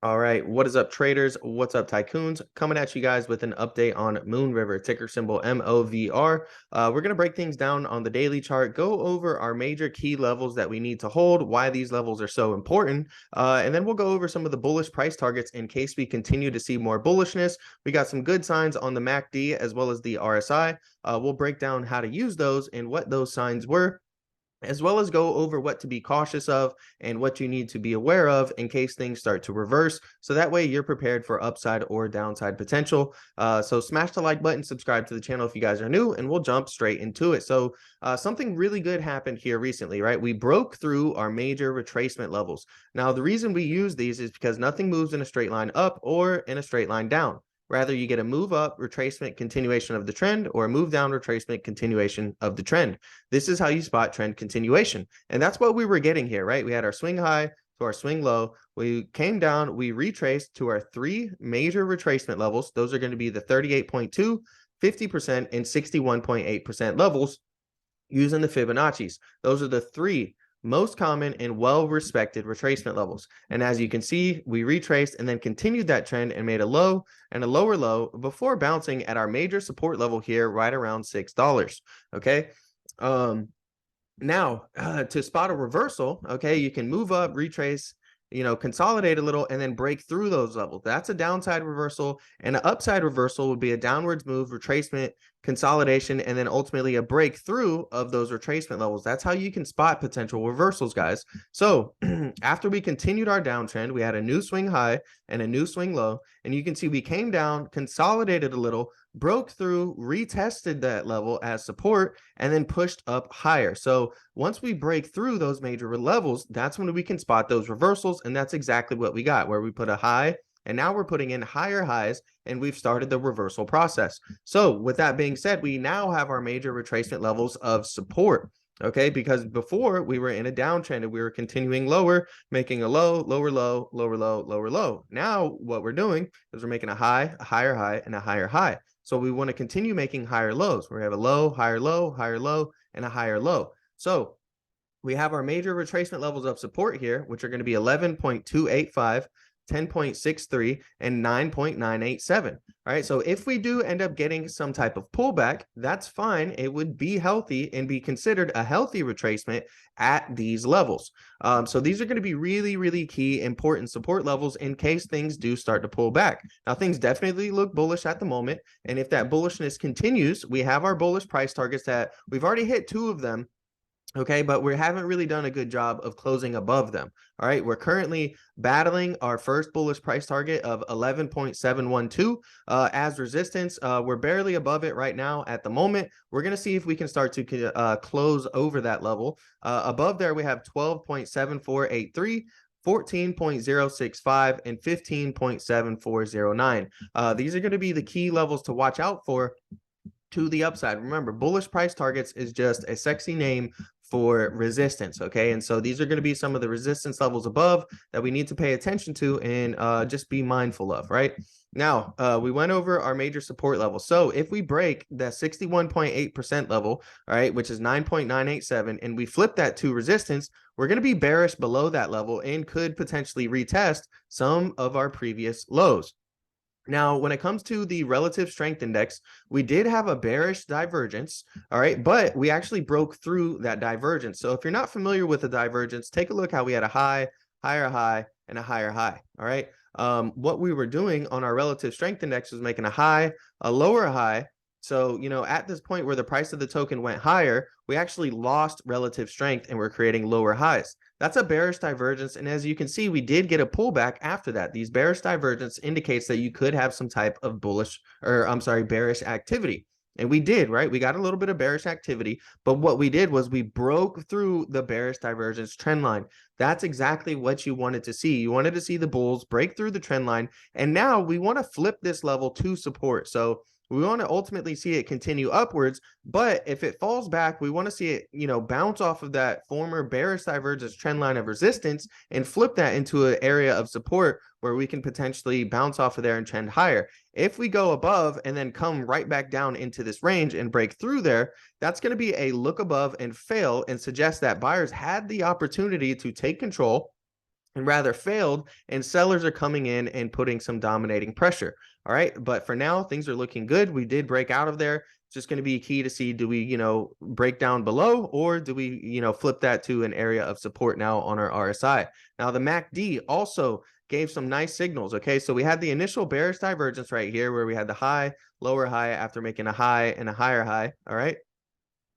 All right, what is up, traders? What's up, tycoons? Coming at you guys with an update on Moonriver, ticker symbol MOVR. We're going to break things down on the daily chart, go over our major key levels that we need to hold, why these levels are so important, and then we'll go over some of the bullish price targets in case we continue to see more bullishness. We got some good signs on the MACD as well as the RSI. We'll break down how to use those and what those signs were, as well as go over what to be cautious of and what you need to be aware of in case things start to reverse. So that way you're prepared for upside or downside potential. So smash the like button, subscribe to the channel if you guys are new, and we'll jump straight into it. So something really good happened here recently, right? We broke through our major retracement levels. Now, the reason we use these is because nothing moves in a straight line up or in a straight line down. Rather, you get a move up, retracement, continuation of the trend, or a move down, retracement, continuation of the trend. This is how you spot trend continuation. And that's what we were getting here, right? We had our swing high to our swing low. We came down, we retraced to our three major retracement levels. Those are going to be the 38.2, 50%, and 61.8% levels using the Fibonacci's. Those are the three most common and well-respected retracement levels. And as you can see, we retraced and then continued that trend and made a low and a lower low before bouncing at our major support level here right around $6. Okay. Now, to spot a reversal, okay, you can move up, retrace, consolidate a little, and then break through those levels. That's a downside reversal, and an upside reversal would be a downwards move, retracement, consolidation, and then ultimately a breakthrough of those retracement levels. That's how you can spot potential reversals, guys. So after we continued our downtrend, we had a new swing high and a new swing low, and you can see we came down, consolidated a little, broke through, retested that level as support, and then pushed up higher. So once we break through those major levels, that's when we can spot those reversals. And that's exactly what we got, where we put a high and now we're putting in higher highs and we've started the reversal process. So with that being said, we now have our major retracement levels of support. Okay, because before we were in a downtrend and we were continuing lower, making a low, lower low, lower low, lower low. Now what we're doing is we're making a high, a higher high, and a higher high. So we want to continue making higher lows. We have a low, higher low, and a higher low. So we have our major retracement levels of support here, which are going to be 11.285, 10.63, and 9.987. All right. So if we do end up getting some type of pullback, that's fine. It would be healthy and be considered a healthy retracement at these levels. So these are going to be really, really key, important support levels in case things do start to pull back. Now, things definitely look bullish at the moment. And if that bullishness continues, we have our bullish price targets that we've already hit two of them. Okay, but we haven't really done a good job of closing above them. All right, we're currently battling our first bullish price target of 11.712 as resistance. We're barely above it right now at the moment. We're going to see if we can start to close over that level. Above there, we have 12.7483. 14.065 and 15.7409. These are going to be the key levels to watch out for to the upside. Remember, bullish price targets is just a sexy name for resistance. Okay, and so these are going to be some of the resistance levels above that we need to pay attention to and just be mindful of. Right now, we went over our major support level. So if we break the 61.8% level, all right, which is 9.987, and we flip that to resistance, we're going to be bearish below that level and could potentially retest some of our previous lows. Now, when it comes to the relative strength index, we did have a bearish divergence, all right, but we actually broke through that divergence. So if you're not familiar with the divergence, take a look how we had a high, higher high, and a higher high, all right? What we were doing on our relative strength index was making a high, a lower high. So, at this point where the price of the token went higher, we actually lost relative strength and we're creating lower highs. That's a bearish divergence. And as you can see, we did get a pullback after that. These bearish divergence indicates that you could have some type of bearish activity. And we did, right? We got a little bit of bearish activity, but what we did was we broke through the bearish divergence trend line. That's exactly what you wanted to see. You wanted to see the bulls break through the trend line. And now we want to flip this level to support. So we want to ultimately see it continue upwards, but if it falls back, we want to see it, bounce off of that former bearish divergence trend line of resistance and flip that into an area of support where we can potentially bounce off of there and trend higher. If we go above and then come right back down into this range and break through there, that's going to be a look above and fail and suggest that buyers had the opportunity to take control and rather failed, and sellers are coming in and putting some dominating pressure. All right, but for now things are looking good. We did break out of there. It's just going to be key to see, do we break down below, or do we flip that to an area of support now on our RSI. Now the MACD also gave some nice signals. Okay, so we had the initial bearish divergence right here where we had the high, lower high after making a high and a higher high. All right,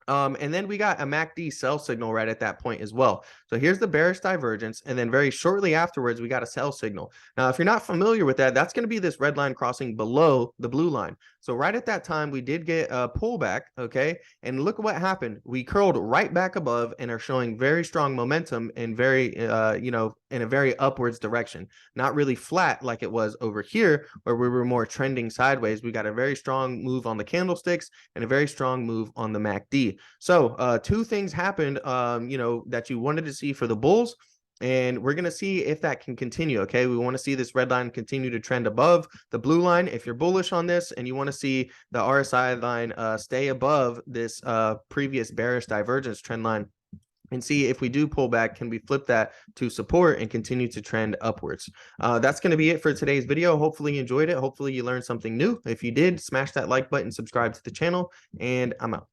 and then we got a MACD sell signal right at that point as well. So here's the bearish divergence, and then very shortly afterwards, we got a sell signal. Now, if you're not familiar with that, that's going to be this red line crossing below the blue line. So right at that time, we did get a pullback, okay? And look at what happened. We curled right back above and are showing very strong momentum and very, in a very upwards direction. Not really flat like it was over here, where we were more trending sideways. We got a very strong move on the candlesticks and a very strong move on the MACD. So two things happened, that you wanted to see for the bulls, and we're going to see if that can continue. Okay, we want to see this red line continue to trend above the blue line if you're bullish on this, and you want to see the RSI line stay above this previous bearish divergence trend line, and see if we do pull back, can we flip that to support and continue to trend upwards. That's going to be it for today's video. Hopefully you enjoyed it. Hopefully you learned something new. If you did, smash that like button, subscribe to the channel, and I'm out.